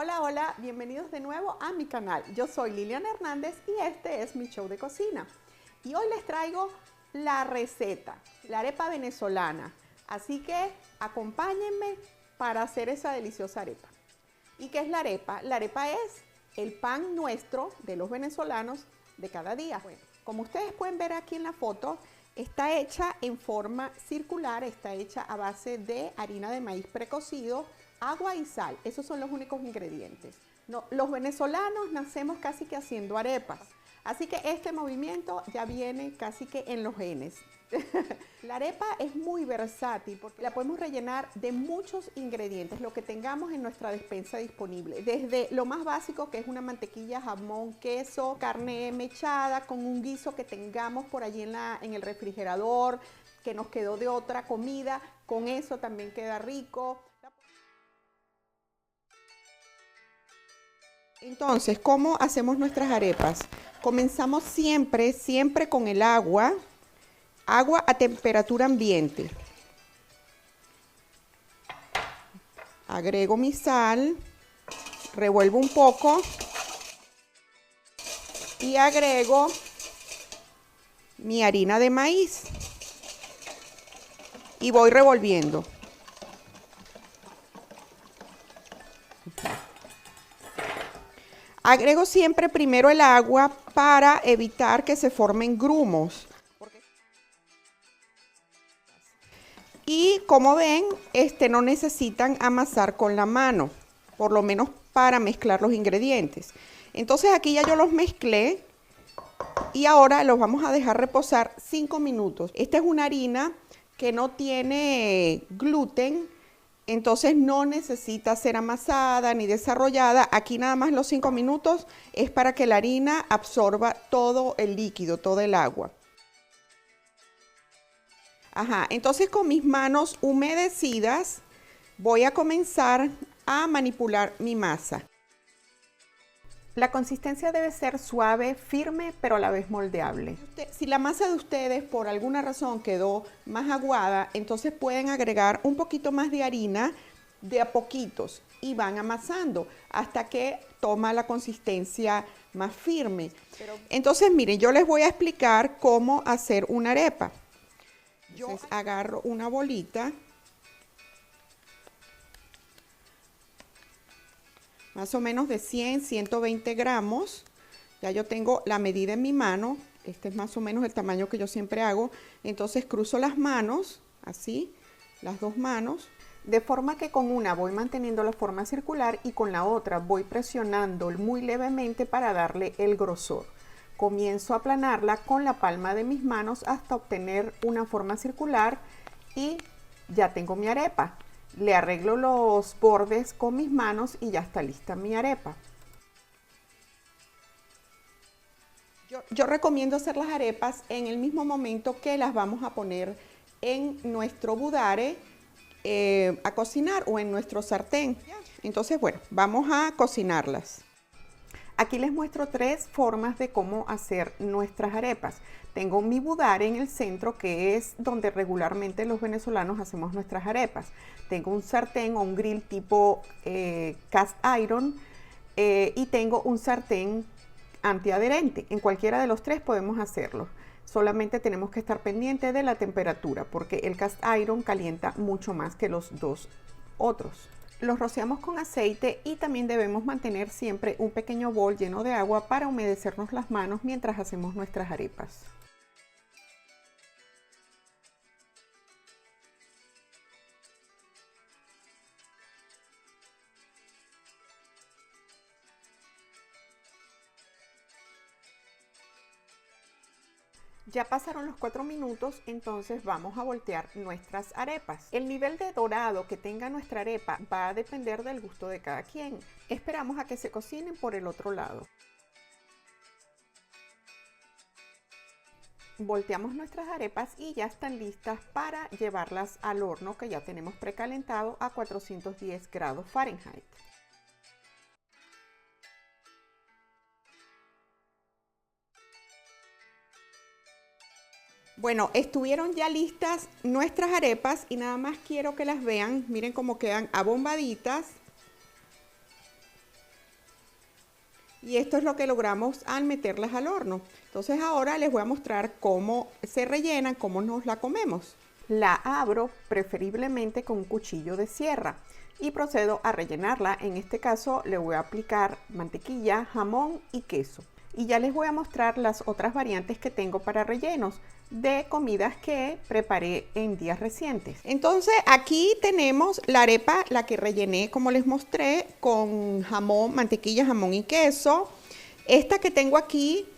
Hola, hola, bienvenidos de nuevo a mi canal. Yo soy Liliana Hernández y este es mi show de cocina. Y hoy les traigo la receta, la arepa venezolana. Así que acompáñenme para hacer esa deliciosa arepa. ¿Y qué es la arepa? La arepa es el pan nuestro de los venezolanos de cada día. Bueno, como ustedes pueden ver aquí en la foto, está hecha en forma circular, está hecha a base de harina de maíz precocido, agua y sal. Esos son los únicos ingredientes. No, los venezolanos nacemos casi que haciendo arepas. Así que este movimiento ya viene casi que en los genes. La arepa es muy versátil porque la podemos rellenar de muchos ingredientes, lo que tengamos en nuestra despensa disponible. Desde lo más básico, que es una mantequilla, jamón, queso, carne mechada, con un guiso que tengamos por allí en el refrigerador, que nos quedó de otra comida, con eso también queda rico. Entonces, ¿cómo hacemos nuestras arepas? Comenzamos siempre con el agua a temperatura ambiente. Agrego mi sal, revuelvo un poco y agrego mi harina de maíz y voy revolviendo. Agrego siempre primero el agua para evitar que se formen grumos. Y como ven, no necesitan amasar con la mano, por lo menos para mezclar los ingredientes. Entonces aquí ya yo los mezclé y ahora los vamos a dejar reposar 5 minutos. Esta es una harina que no tiene gluten, entonces no necesita ser amasada ni desarrollada. Aquí nada más los 5 minutos es para que la harina absorba todo el líquido, todo el agua. Entonces con mis manos humedecidas voy a comenzar a manipular mi masa. La consistencia debe ser suave, firme, pero a la vez moldeable. Si la masa de ustedes por alguna razón quedó más aguada, entonces pueden agregar un poquito más de harina de a poquitos y van amasando hasta que toma la consistencia más firme. Entonces miren, yo les voy a explicar cómo hacer una arepa. Entonces agarro una bolita, más o menos de 100, 120 gramos. Ya yo tengo la medida en mi mano. Este es más o menos el tamaño que yo siempre hago. Entonces cruzo las manos, así, las dos manos. De forma que con una voy manteniendo la forma circular y con la otra voy presionando muy levemente para darle el grosor. Comienzo a aplanarla con la palma de mis manos hasta obtener una forma circular y ya tengo mi arepa. Le arreglo los bordes con mis manos y ya está lista mi arepa. Yo recomiendo hacer las arepas en el mismo momento que las vamos a poner en nuestro budare a cocinar o en nuestro sartén. Entonces, bueno, vamos a cocinarlas. Aquí les muestro 3 formas de cómo hacer nuestras arepas. Tengo mi budare en el centro, que es donde regularmente los venezolanos hacemos nuestras arepas. Tengo un sartén o un grill tipo cast iron y tengo un sartén antiadherente. En cualquiera de los 3 podemos hacerlo. Solamente tenemos que estar pendientes de la temperatura porque el cast iron calienta mucho más que los 2 otros. Los rociamos con aceite y también debemos mantener siempre un pequeño bol lleno de agua para humedecernos las manos mientras hacemos nuestras arepas. Ya pasaron los 4 minutos, entonces vamos a voltear nuestras arepas. El nivel de dorado que tenga nuestra arepa va a depender del gusto de cada quien. Esperamos a que se cocinen por el otro lado. Volteamos nuestras arepas y ya están listas para llevarlas al horno que ya tenemos precalentado a 410 grados Fahrenheit. Bueno, estuvieron ya listas nuestras arepas y nada más quiero que las vean. Miren cómo quedan abombaditas. Y esto es lo que logramos al meterlas al horno. Entonces ahora les voy a mostrar cómo se rellenan, cómo nos la comemos. La abro preferiblemente con un cuchillo de sierra y procedo a rellenarla. En este caso le voy a aplicar mantequilla, jamón y queso. Y ya les voy a mostrar las otras variantes que tengo para rellenos de comidas que preparé en días recientes. Entonces aquí tenemos la arepa, la que rellené como les mostré, con jamón, mantequilla, jamón y queso. Esta que tengo aquí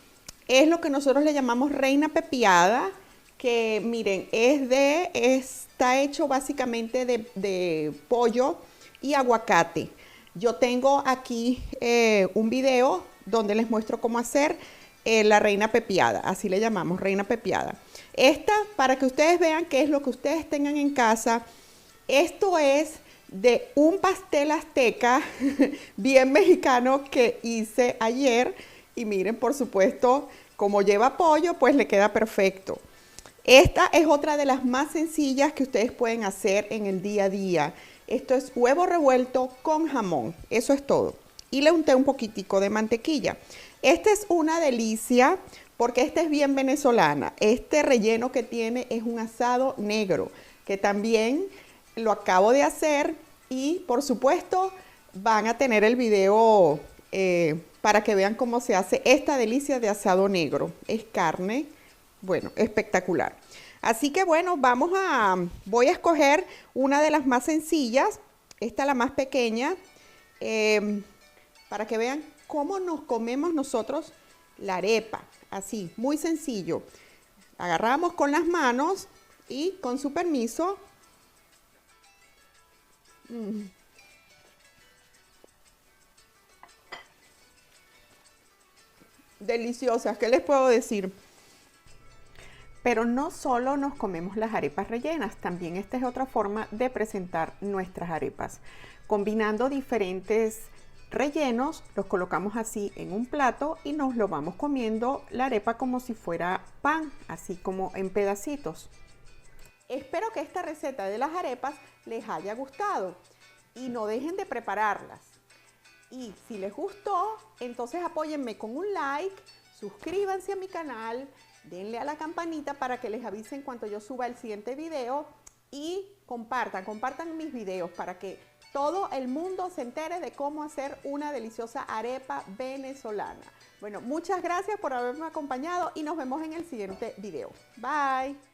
es lo que nosotros le llamamos reina pepiada, que miren, está hecho básicamente de pollo y aguacate. Yo tengo aquí un video donde les muestro cómo hacer la reina pepiada, así le llamamos, reina pepiada. Esta, para que ustedes vean qué es lo que ustedes tengan en casa, esto es de un pastel azteca bien mexicano que hice ayer y miren, por supuesto, como lleva pollo, pues le queda perfecto. Esta es otra de las más sencillas que ustedes pueden hacer en el día a día. Esto es huevo revuelto con jamón, eso es todo. Y le unté un poquitico de mantequilla. Esta es una delicia porque esta es bien venezolana. Este relleno que tiene es un asado negro, que también lo acabo de hacer y por supuesto van a tener el video para que vean cómo se hace esta delicia de asado negro. Es carne, bueno, espectacular. Así que bueno, voy a escoger una de las más sencillas, esta la más pequeña, para que vean cómo nos comemos nosotros la arepa. Así, muy sencillo. Agarramos con las manos y con su permiso. Deliciosas, ¿qué les puedo decir? Pero no solo nos comemos las arepas rellenas, también esta es otra forma de presentar nuestras arepas. Combinando diferentes rellenos, los colocamos así en un plato y nos lo vamos comiendo la arepa como si fuera pan, así como en pedacitos. Espero que esta receta de las arepas les haya gustado y no dejen de prepararlas. Y si les gustó, entonces apóyenme con un like, suscríbanse a mi canal, denle a la campanita para que les avisen cuando yo suba el siguiente video y compartan mis videos para que todo el mundo se entere de cómo hacer una deliciosa arepa venezolana. Bueno, muchas gracias por haberme acompañado y nos vemos en el siguiente video. Bye.